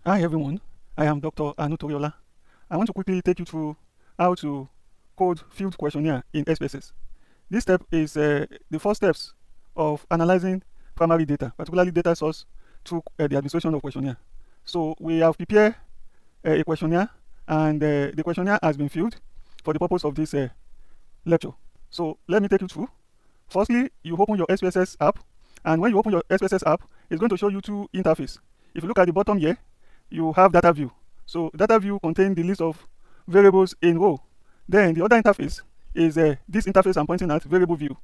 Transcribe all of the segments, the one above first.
Hi everyone, I am Dr. Anutoriola. I want to quickly take you through how to code field questionnaire in SPSS. This step is the first steps of analyzing primary data, particularly data source through the administration of questionnaire. So we have prepared a questionnaire and the questionnaire has been filled for the purpose of this lecture. So let me take you through. Firstly, you open your SPSS app, and when you open your SPSS app, it's going to show you two interfaces. If you look at the bottom here, you have data view. So data view contains the list of variables in row. Then the other interface is this interface I'm pointing at, variable view.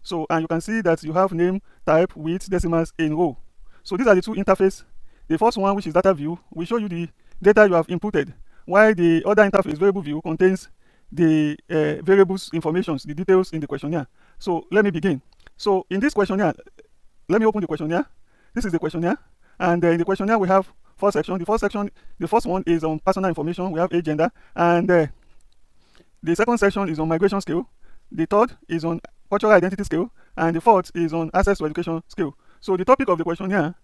So, and you can see that you have name, type, width, decimals in row. So these are the two interfaces. The first one, which is data view, will show you the data you have inputted, while the other interface, variable view, contains the variables information, the details in the questionnaire. So let me begin. So in this questionnaire, let me open the questionnaire. This is the questionnaire, and in the questionnaire we have four sections. The first one is on personal information. We have age, gender, and the second section is on migration skill. The third is on cultural identity skill, and the fourth is on access to education skill. So the topic of the questionnaire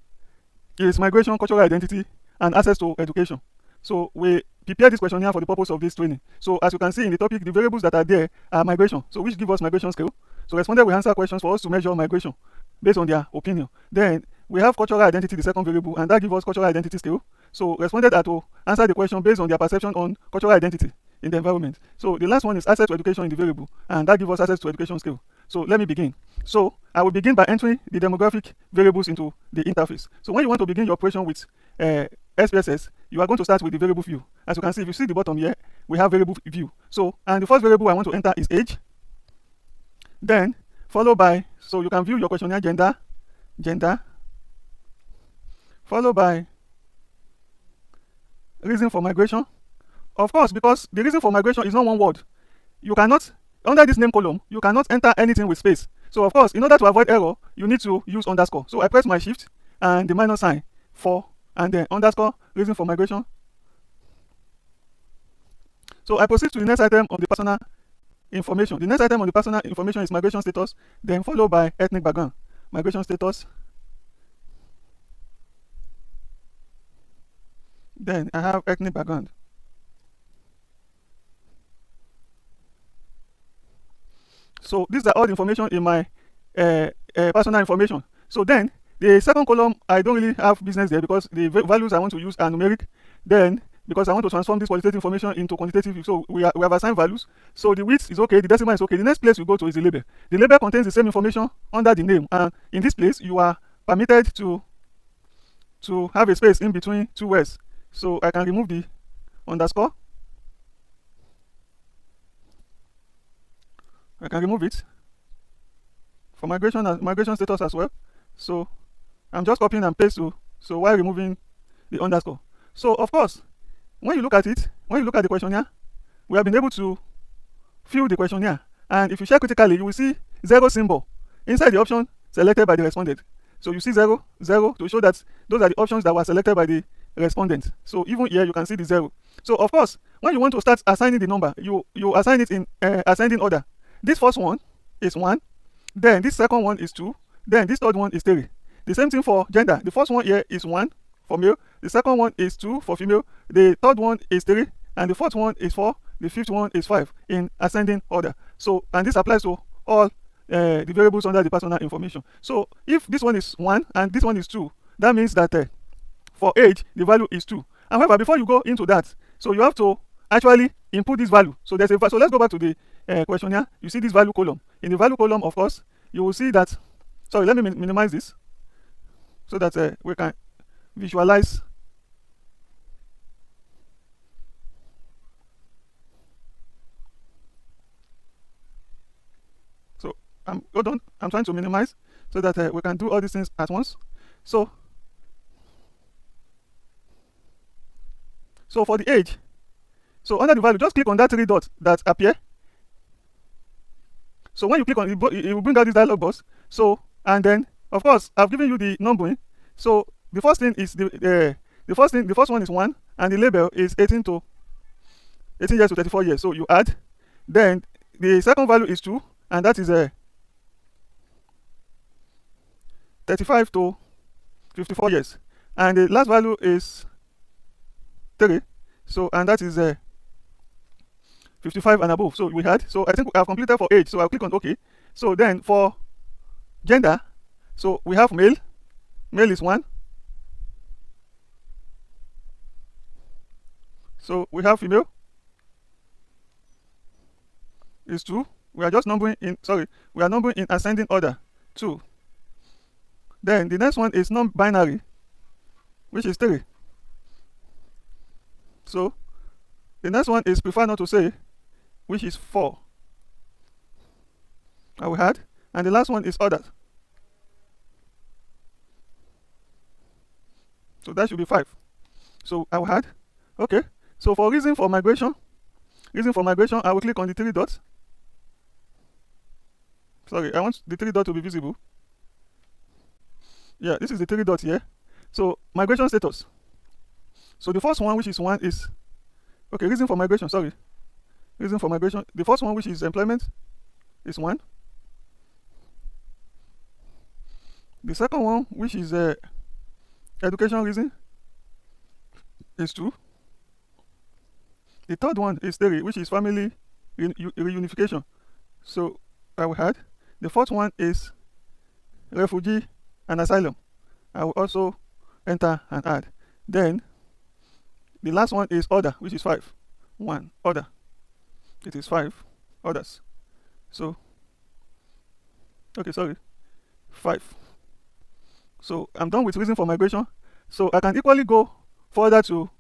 is migration, cultural identity, and access to education. So we prepare this questionnaire for the purpose of this training. So as you can see in the topic, the variables that are there are migration, so which give us migration skill. So respondent will answer questions for us to measure migration based on their opinion. Then we have cultural identity, the second variable, and that gives us cultural identity skill. So respondent are to answer the question based on their perception on cultural identity in the environment. So the last one is access to education in the variable, and that gives us access to education skill. So let me begin. So I will begin by entering the demographic variables into the interface. So when you want to begin your operation with SPSS, you are going to start with the variable view. As you can see, if you see the bottom here, we have variable view. So, and the first variable I want to enter is age. Then followed by, so you can view your questionnaire gender, followed by reason for migration. Of course, because the reason for migration is not one word. You cannot, under this name column, you cannot enter anything with space. So of course, in order to avoid error, you need to use underscore. So I press my shift and the minus sign for, and then underscore reason for migration. So I proceed to the next item on the personal information. The next item on the personal information is migration status, then followed by ethnic background. Migration status. Then I have ethnic background. So these are all the information in my personal information. So then the second column, I don't really have business there because the values I want to use are numeric. Then because I want to transform this qualitative information into quantitative, so we have assigned values. So the width is okay, the decimal is okay. The next place we go to is the label. The label contains the same information under the name, and in this place you are permitted to have a space in between two words. So I can remove the underscore. I can remove it for migration status as well. So I'm just copying and paste so while removing the underscore. So of course, when you look at it, when you look at the questionnaire, we have been able to fill the questionnaire. And if you check critically, you will see zero symbol inside the option selected by the respondent. So you see 0, 0 to show that those are the options that were selected by the respondent. So even here you can see the 0. So of course, when you want to start assigning the number, you assign it in ascending order. This first one is 1, then this second one is 2, then this third one is 3. The same thing for gender. The first one here is 1 for male, the second one is 2 for female, the third one is 3, and the fourth one is 4, the fifth one is 5 in ascending order. So, and this applies to all the variables under the personal information. So if this one is 1 and this one is 2, that means that for age the value is 2. However, before you go into that, so you have to actually input this value. So there's a so let's go back to the questionnaire. You see this value column. In the value column, of course, you will see that. Sorry, let me minimize this so that we can visualize. So hold on. I'm trying to minimize so that we can do all these things at once. So for the age, so under the value, just click on that 3 dots that appear. So when you click on it, it will bring out this dialog box. So, and then of course I've given you the numbering. So the first thing is the first one is 1, and the label is 18 years to 34 years. So you add. Then the second value is 2, and that is 35 to 54 years. And the last value is 3. So, and that is 55 and above. So we had, so I think we have completed for age. So I'll click on OK. So then for gender, so we have male. Male is 1. So we have female is 2. We are just numbering in, we are numbering in ascending order, 2. Then the next one is non-binary, which is 3. So the next one is prefer not to say, which is 4. I will add. And the last one is others. So that should be 5. So I will add. Okay. So for reason for migration, I will click on the 3 dots. Sorry, I want the 3 dots to be visible. Yeah, this is the 3 dots here. So migration status. So the first one, which is 1, is okay. Reason for migration. Reason for migration. The first one, which is employment, is 1. The second one, which is education reason, is 2. The third one is 3, which is family reunification. So I will add. The fourth one is refugee and asylum. I will also enter and add. Then the last one is order, which is 5. 1 order. It is 5 others. So okay, 5. So I'm done with reason for migration. So I can equally go further to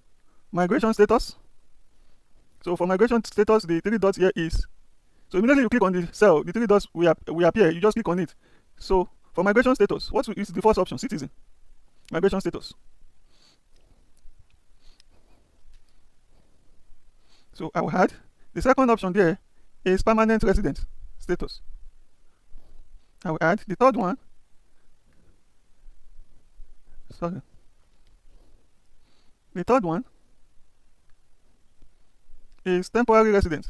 migration status. So for migration status, the 3 dots here is, so immediately you click on the cell, the 3 dots will appear, you just click on it. So for migration status, what is the first option? Citizen. Migration status. So I will add. The second option there is permanent resident status. I will add. The third one, the third one is temporary resident.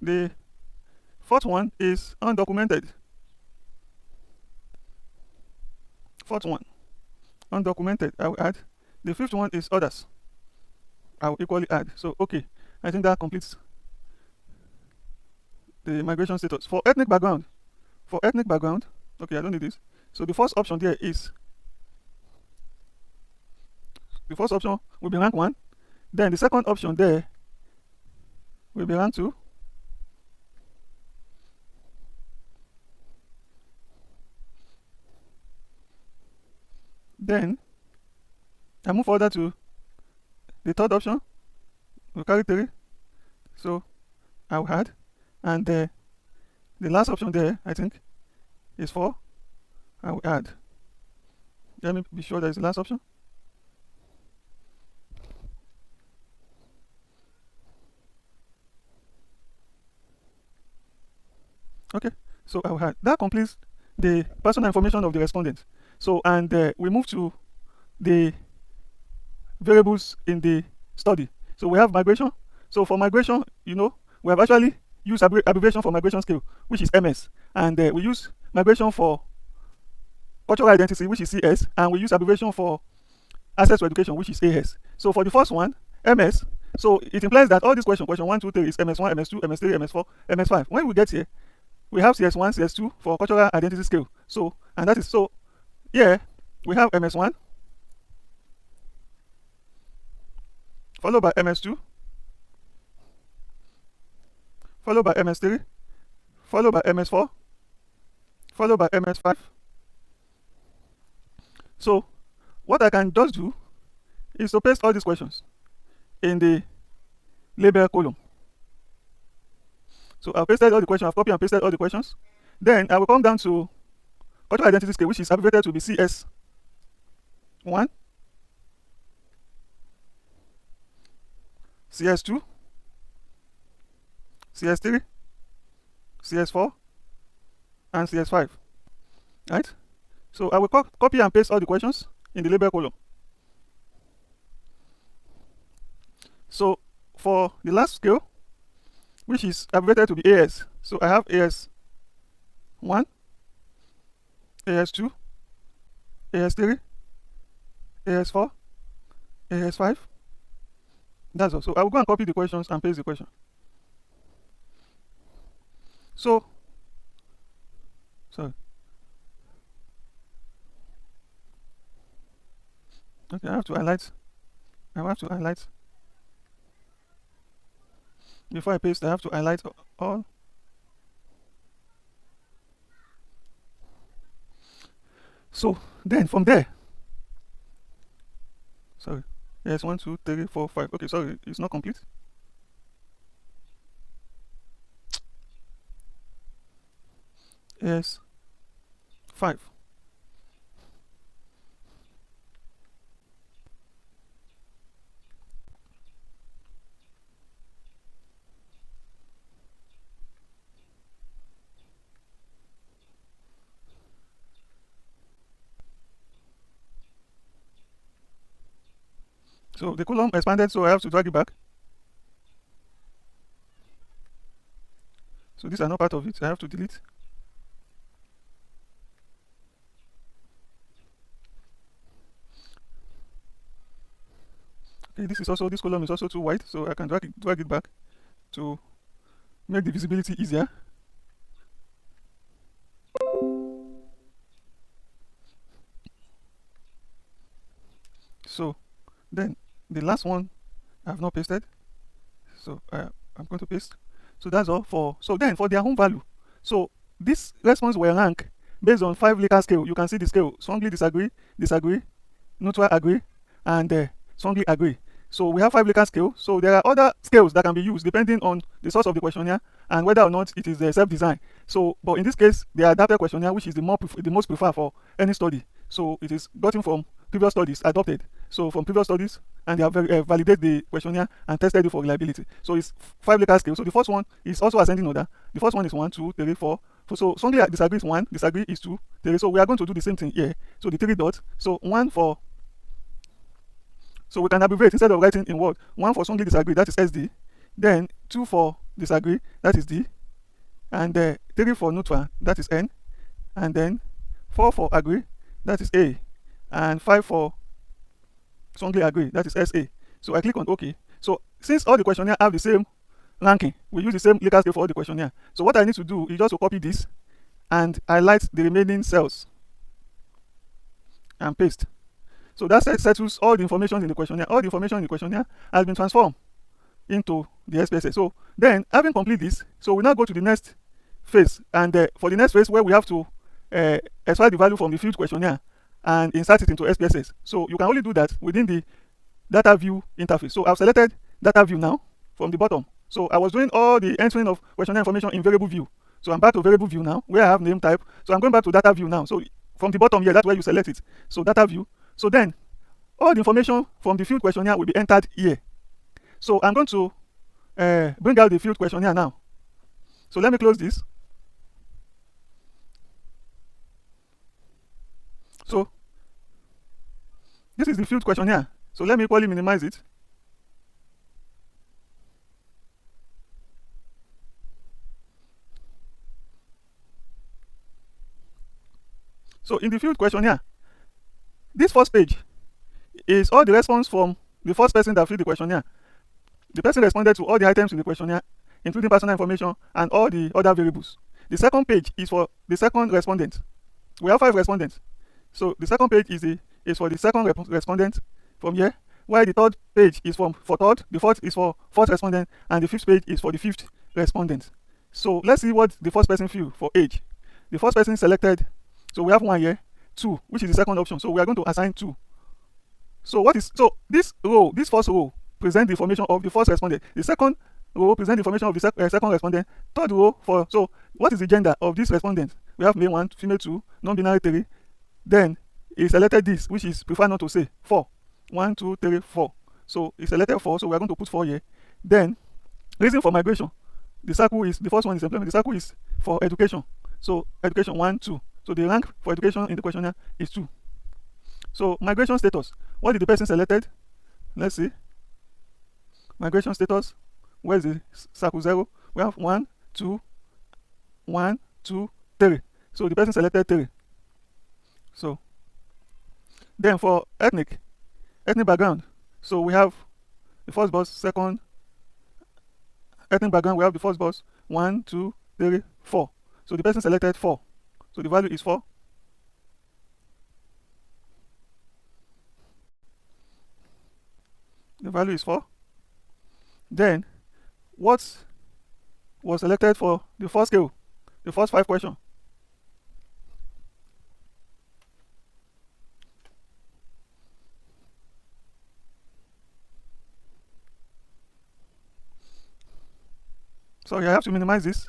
The fourth one is undocumented. Undocumented, I will add. The fifth one is others. I will equally add. So okay, I think that completes the migration status. For ethnic background, okay, I don't need this. So the first option there is, the first option will be rank 1. Then the second option there will be rank 2. Then I move further to the third option. We'll carry 3. So I will add. And the last option there, I think, is 4. I will add. Let me be sure that is the last option. Okay, so I will add. That completes the personal information of the respondent. So, and we move to the variables in the study. So we have migration. So for migration, we have actually used abbreviation for migration scale, which is MS. And we use migration for cultural identity, which is CS. And we use abbreviation for access to education, which is AS. So for the first one, MS, so it implies that all these questions, question 1, 2, 3 is MS1, MS2, MS3, MS4, MS5. When we get here, we have CS1, CS2 for cultural identity scale. So, and that is, so here we have MS1, followed by MS2, followed by MS3, followed by MS4, followed by MS5. So what I can just do is to paste all these questions in the label column. So I've pasted all the questions, I've copied and pasted all the questions. Then I will come down to cultural identity scale, which is abbreviated to be CS1, CS2, CS3, CS4, and CS5. Right? So I will copy and paste all the questions in the label column. So for the last scale, which is abbreviated to be AS, so I have AS1, AS2, AS3, AS4, AS5. That's all. So I will go and copy the questions and paste the question. So, sorry. Okay, I have to highlight. Before I paste, I have to highlight all. So then from there, sorry, yes, 1, 2, 3, 4, 5. Okay, sorry, it's not complete. Yes, 5. So the column expanded, so I have to drag it back. So these are not part of it. I have to delete. Okay, this column is also too wide, so I can drag it back to make the visibility easier. So then the last one I have not pasted, so I'm going to paste. So that's all for. So then for their home value, so this response will rank based on 5 Likert scale. You can see the scale: strongly disagree, neutral agree, and strongly agree. So we have 5 Likert scale. So there are other scales that can be used depending on the source of the questionnaire and whether or not it is self-designed. So, but in this case, the adapted questionnaire, which is the most preferred for any study. So it is gotten from previous studies, adopted. So from previous studies, and they have validated the questionnaire and tested it for reliability. So it's 5 Likert scale. So the first one is also ascending order. The first one is 1, 2, 3, 4. So strongly disagree is 1, disagree is 2, 3. So we are going to do the same thing here. So the 3 dots. So 1 for. So we can abbreviate instead of writing in word. 1 for strongly disagree, that is SD. Then 2 for disagree, that is D. And 3 for neutral, that is N. And then 4 for agree, that is A. And 5 for strongly agree, that is SA. So I click on OK. So since all the questionnaire have the same ranking, we use the same Likert scale for all the questionnaire. So what I need to do is just to copy this and highlight the remaining cells and paste. So that settles all the information in the questionnaire. All the information in the questionnaire has been transformed into the SPSS. So then, having completed this, so we now go to the next phase. And for the next phase, where we have to extract the value from the field questionnaire and insert it into SPSS. So you can only do that within the data view interface. So I've selected data view now from the bottom. So I was doing all the entering of questionnaire information in variable view. So I'm back to variable view now, where I have name type. So I'm going back to data view now. So from the bottom here, that's where you select it. So data view. So then all the information from the field questionnaire will be entered here. So I'm going to bring out the field questionnaire now. So let me close this. So this is the field questionnaire. So let me equally minimize it. So in the field questionnaire, this first page is all the response from the first person that filled the questionnaire. The person responded to all the items in the questionnaire, including personal information and all the other variables. The second page is for the second respondent. We have 5 respondents. So the second page is for the second respondent from here, while the third page is for third, the fourth is for fourth respondent, and the fifth page is for the fifth respondent. So let's see what the first person filled for age. The first person selected, so we have 1 here, 2, which is the second option. So we are going to assign 2. So this first row presents the information of the first respondent. The second row presents the information of the second respondent. Third row so what is the gender of this respondent? We have male 1, female 2, non-binary 3. Then he selected this, which is prefer not to say 4. 1, 2, 3, 4. So he selected 4, so we are going to put 4 here. Then reason for migration. The first one is employment. The circle is for education. So education 1, 2. So the rank for education in the questionnaire is 2. So migration status. What did the person selected? Let's see. Migration status. Where is the circle 0? We have 1, 2, 1, 2, 3. So the person selected 3. So then for ethnic, ethnic background. So we have the first bus, second ethnic background, we have the first bus, 1, 2, 3, 4. So the person selected 4. So the value is 4. The value is 4. Then, what was selected for the first scale, the first 5 questions? Sorry, I have to minimize this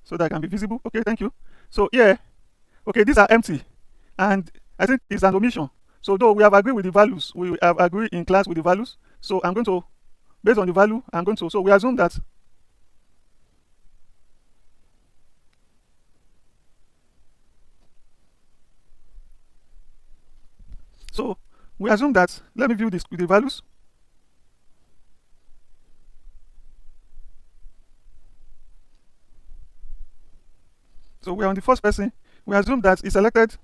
so that it can be visible. Okay, thank you. So here, okay, these are empty, and I think it's an omission. So though we have agreed with the values, we have agreed in class with the values. So I'm going to, based on the value, I'm going to, so we assume that let me view this with the values. So we are on the first person. We assume that he selected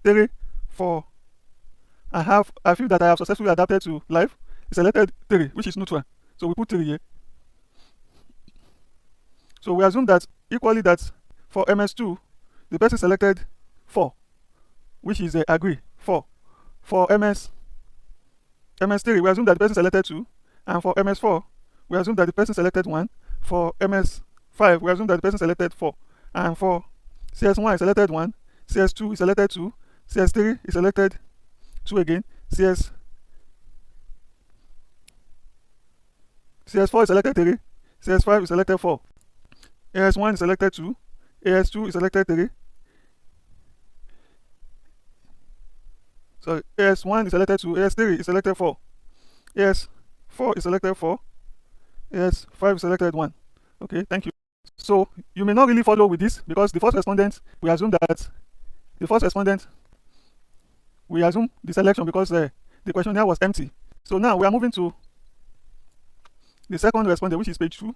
3 for I feel that I have successfully adapted to life. He selected 3, which is neutral. So we put 3 here. So we assume that equally that for MS2, the person selected 4, which is agree 4. For MS3, we assume that the person selected 2, and for MS4, we assume that the person selected 1. For MS5, we assume that the person selected 4, and for CS1 is selected 1, CS2 is selected 2, CS3 is selected 2 again, CS4 is selected 3, CS5 is selected 4, AS1 is selected 2, AS2 is selected 3, so AS1 is selected 2, AS3 is selected 4, AS4 is selected 4, AS5 is selected 1. Okay, thank you. So you may not really follow with this because the first respondent, we assume that the first respondent, we assume the selection because the questionnaire was empty. So now we are moving to the second respondent, which is page 2.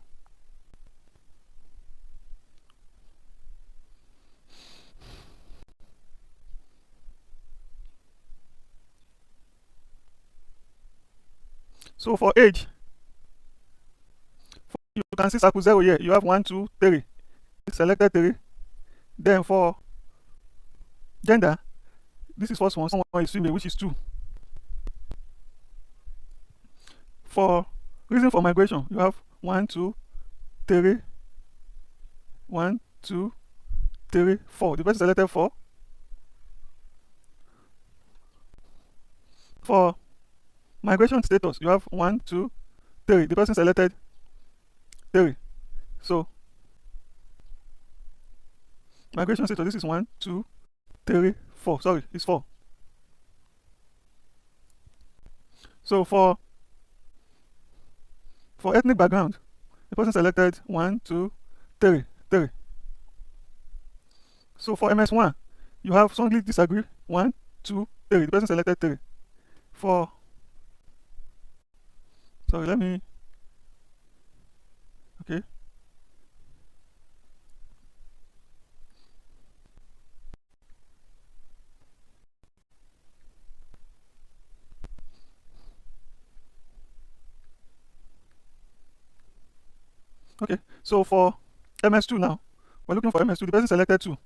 So for age, you can see circle 0 here. You have 1, 2, 3. Selected 3. Then for gender, this is first one. Someone is female, which is 2. For reason for migration, you have 1, 2, 3. 1, 2, 3, 4. The person selected 4. For migration status, you have 1, 2, 3. The person selected 3. So migration status, this is 1, 2, 3, 4. Sorry, it's 4. So for ethnic background, the person selected 1, 2, 3, 3. So for MS1, you have strongly disagree 1, 2, 3. The person selected 3. For sorry, let me okay. Okay, so for MS2 now, we're looking for MS2. The person selected 2.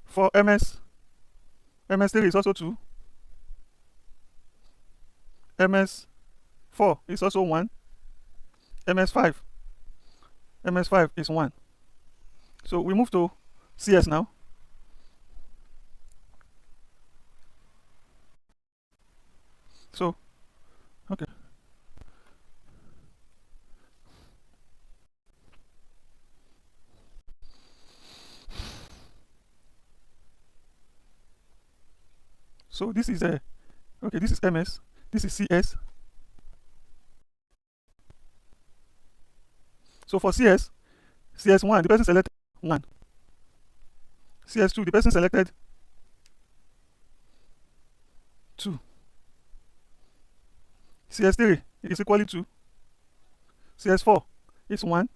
For MS3 is also 2. MS4 is also 1. MS5 is 1. So we move to CS now. So, okay. So this is okay, this is MS, this is CS. So for CS1, the person selected 1. CS2, the person selected 2. CS3 is equally 2. CS4 is 1.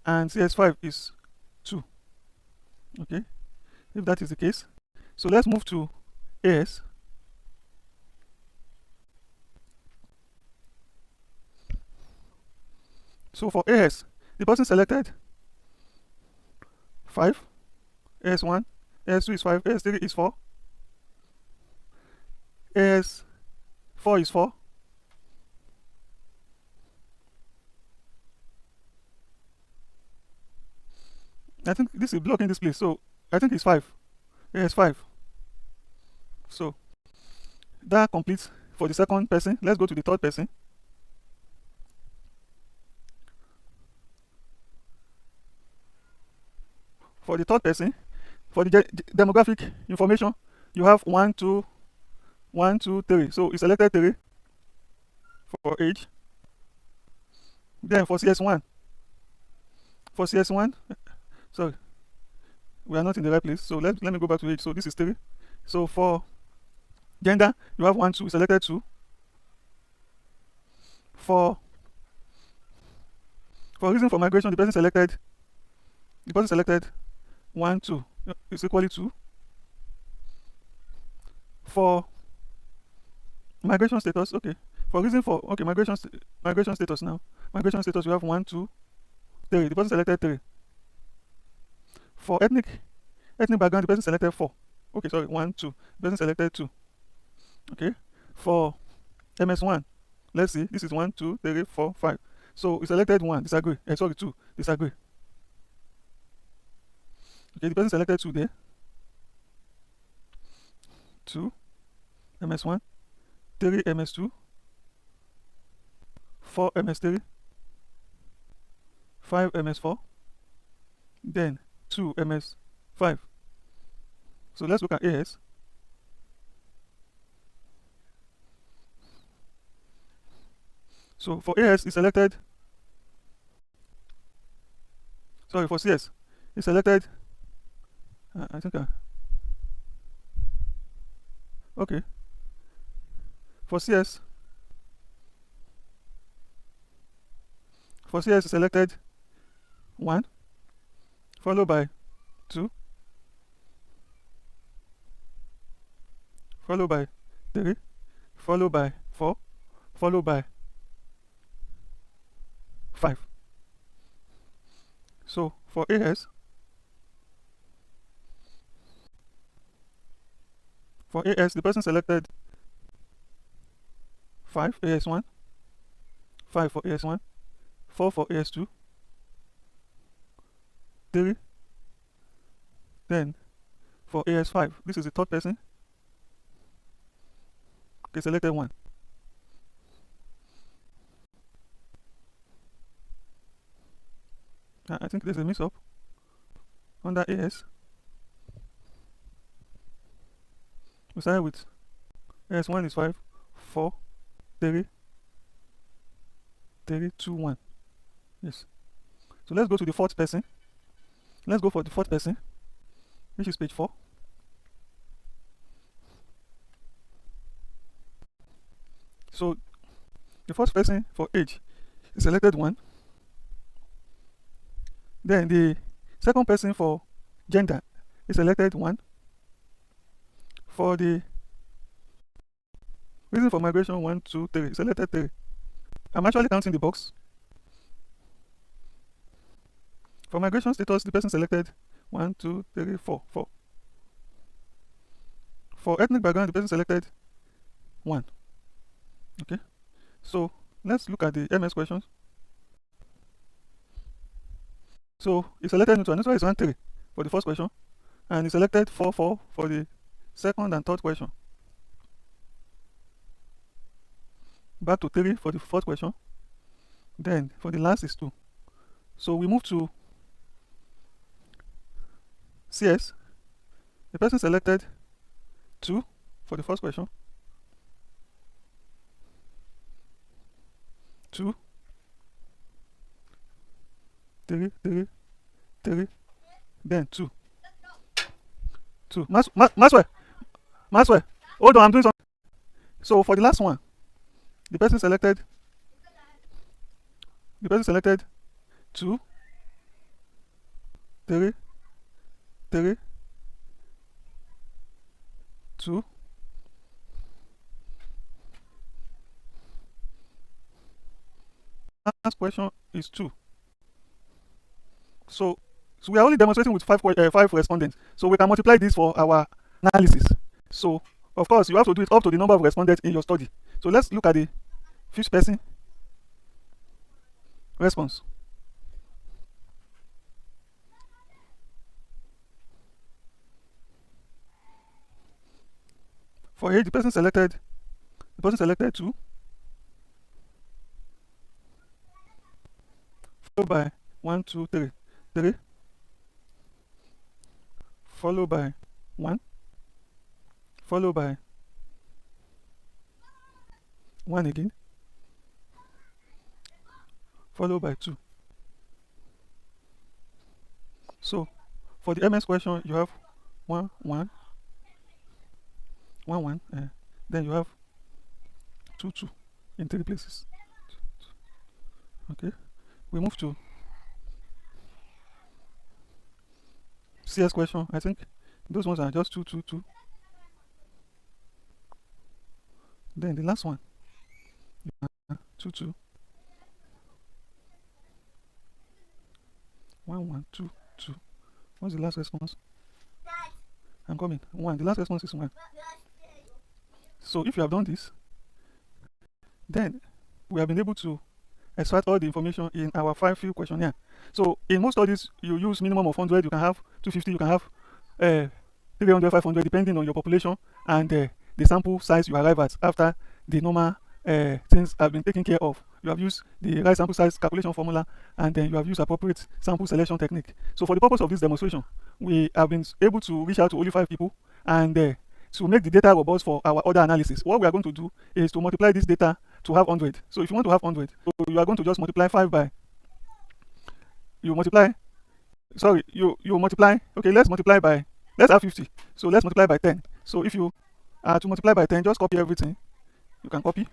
And CS5 is 2. Okay. if that is the case. So let's move to AS. So for AS, the person selected 5, AS1, AS2 is 5, AS3 is 4, AS4 is 4, I think this is blocking this place, so I think it's 5, AS5. So that completes for the second person. Let's go to the third person. For the third person, for the demographic information, you have 1, 2, 1, 2, 3. So it's selected 3 for age. Then for CS1, sorry, we are not in the right place. So let me go back to age. So this is 3. So for gender, you have 1, 2, selected 2. For reason for migration, the person selected 1, 2 is equally 2. For migration status, okay. For reason for migration status now. Migration status, you have 1, 2, 3. The person selected 3. For ethnic background, the person selected 4. Okay, sorry, 1, 2. The person selected 2. Okay. For MS1, let's see. This is 1, 2, 3, 4, 5. So we selected 1. Disagree. Sorry, 2. Disagree. Okay, the person selected 2 there. 2, MS1, 3, MS2, 4, MS3, 5, MS4, then 2, MS5. So let's look at AS. So for AS, it's selected, sorry, for CS, it's selected, I think, okay. For CS, it's selected 1, followed by 2, followed by 3, followed by 4, followed by 5. So for AS, the person selected 5 AS1, 5 for AS1, 4 for AS2, 3, then for AS5, this is the third person. Okay, selected 1. I think there's a mix up under AS. We started with AS1 is 5, 4, 3, 3, 2, 1. Yes. So let's go to the fourth person. Let's go for the fourth person, which is page 4. So the first person for age is selected 1. Then the second person for gender is selected 1. For the reason for migration, 1, 2, 3, selected 3. I'm actually counting the box. For migration status, the person selected 1, 2, 3, 4, 4. For ethnic background, the person selected 1. Okay. So let's look at the MS questions. So he selected neutral. Neutral is 1, 3 for the first question, and he selected 4, 4 for the second and third question. Back to 3 for the fourth question. Then for the last is 2. So we move to CS. The person selected 2 for the first question, 2, 3, 3, 3, then 2. 2. Maxwell, hold on, I'm doing something. So for the last one, the person selected 2, 3, 3, 2. Last question is 2. So we are only demonstrating with five respondents. So we can multiply this for our analysis. So of course you have to do it up to the number of respondents in your study. So let's look at the fifth person response. For age, the person selected 2, followed by 1, 2, 3, 3, followed by 1, followed by 1 again, followed by 2. So for the MS question, you have 1, 1, 1, 1, then you have 2, 2 in 3 places. Okay, we move to CS question. I think those ones are just 2, 2, 2. Then the last one, 2, 2, 1, 1, 2, 2. What's the last response? I'm coming. 1. The last response is 1. So if you have done this, then we have been able to extract all the information in our 5-field questionnaire. So in most studies, you use minimum of 100. You can have 250. You can have 300, 500, depending on your population and the sample size you arrive at after the normal things have been taken care of. You have used the right sample size calculation formula, and then you have used appropriate sample selection technique. So for the purpose of this demonstration, we have been able to reach out to only 5 people, and to make the data robust for our other analysis, what we are going to do is to multiply this data to have 100. So if you want to have 100, so you are going to just multiply 5 by, you multiply, okay, let's have 50. So let's multiply by 10. So if you are to multiply by 10, just copy everything. You can copy.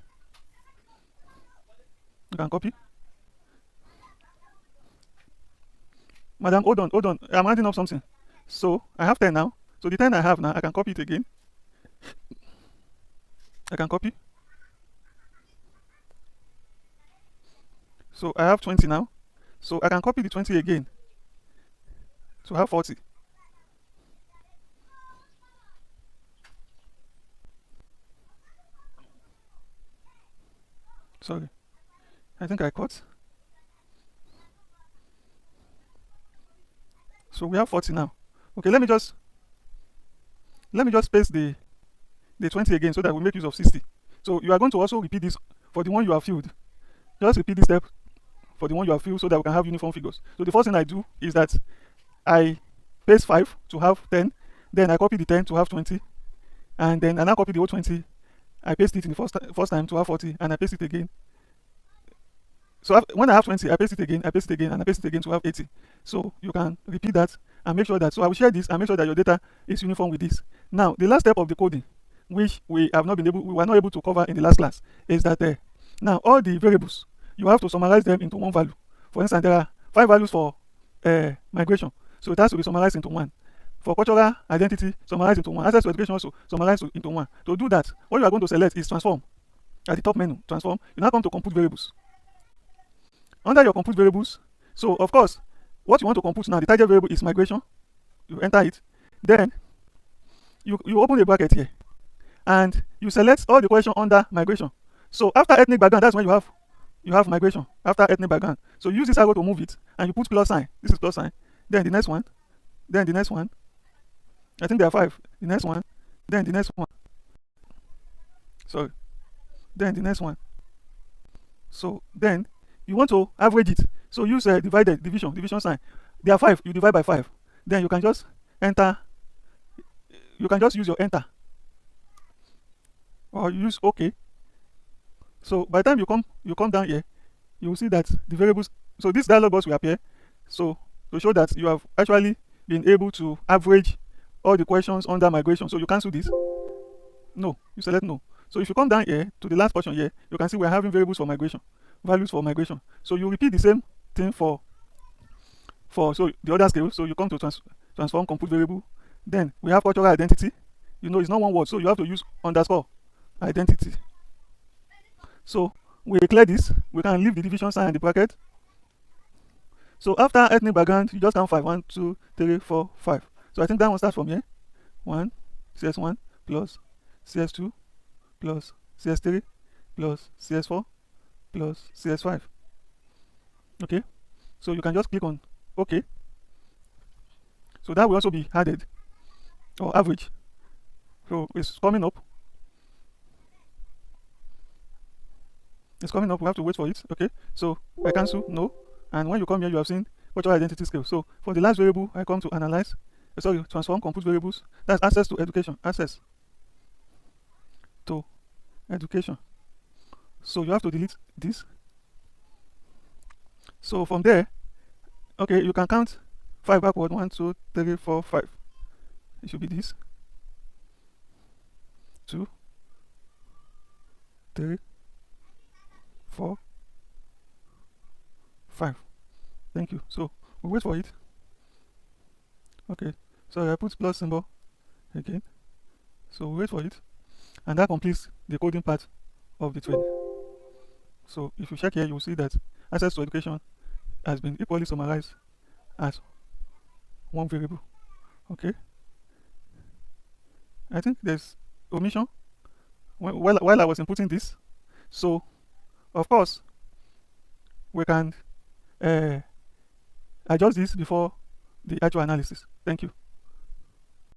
Madam, hold on. I'm adding up something. So I have 10 now. So the 10 I have now, I can copy it again. So I have 20 now. So I can copy the 20 again. So I have 40. Sorry. I think I cut. So we have 40 now. Okay, let me just paste the 20 again so that we make use of 60. So you are going to also repeat this for the one you have filled. Just repeat this step for the one you have filled so that we can have uniform figures. So the first thing I do is that I paste 5 to have 10, then I copy the 10 to have 20, and then I now copy the whole 20. I paste it in the first time to have 40, and I paste it again. So when I have 20, I paste it again, and I paste it again to have 80. So you can repeat that and make sure that, so I will share this and make sure that your data is uniform with this. Now, the last step of the coding, which we were not able to cover in the last class, is that now all the variables, you have to summarize them into one value. For instance, there are 5 values for migration, so it has to be summarized into 1. For cultural identity, summarized into 1. Access to education also summarized into 1. To do that, what you are going to select is transform. At the top menu, transform. You now come to compute variables. Under your compute variables, so of course, what you want to compute now, the target variable is migration. You enter it. Then you open the bracket here, and you select all the question under migration. So after ethnic background, that's when you have migration after ethnic background. So use this arrow to move it, and you put plus sign. This is plus sign. Then the next one. Then the next one. I think there are 5. The next one. Then the next one. Sorry. Then the next one. So then you want to average it. So use division sign. There are 5. You divide by 5. Then you can just enter. You can just use your enter, or use OK. So by the time you come down here, you will see that the variables. So this dialog box will appear. So to show that you have actually been able to average all the questions under migration. So you cancel this. No, you select no. So if you come down here to the last portion here, you can see we're having variables for migration, values for migration. So you repeat the same thing for so the other scale. So you come to transform compute variable. Then we have cultural identity. it's not one word, so you have to use underscore identity. So we clear this. We can leave the division sign in the bracket. So after ethnic background, you just count 5. 1, 2, 3, 4, 5. So I think that one starts from here. 1, CS1 plus CS2 plus CS3 plus CS4 plus CS5. Okay. So you can just click on OK. So that will also be added, or average. So it's coming up. It's coming up. We have to wait for it. Okay. So I cancel no. And when you come here, you have seen virtual identity scale. So for the last variable, I come to analyze. Transform compute variables. That's access to education. Access to education. So you have to delete this. So from there, okay, you can count 5 backward. 1, 2, 3, 4, 5. It should be this. 2, 3, 4, 5. Thank you. So we wait for it. Okay. So I put plus symbol again. So we wait for it. And that completes the coding part of the training. So if you check here, you'll see that access to education has been equally summarized as one variable. Okay. I think there's omission while I was inputting this. So of course we can adjust this before the actual analysis. Thank you.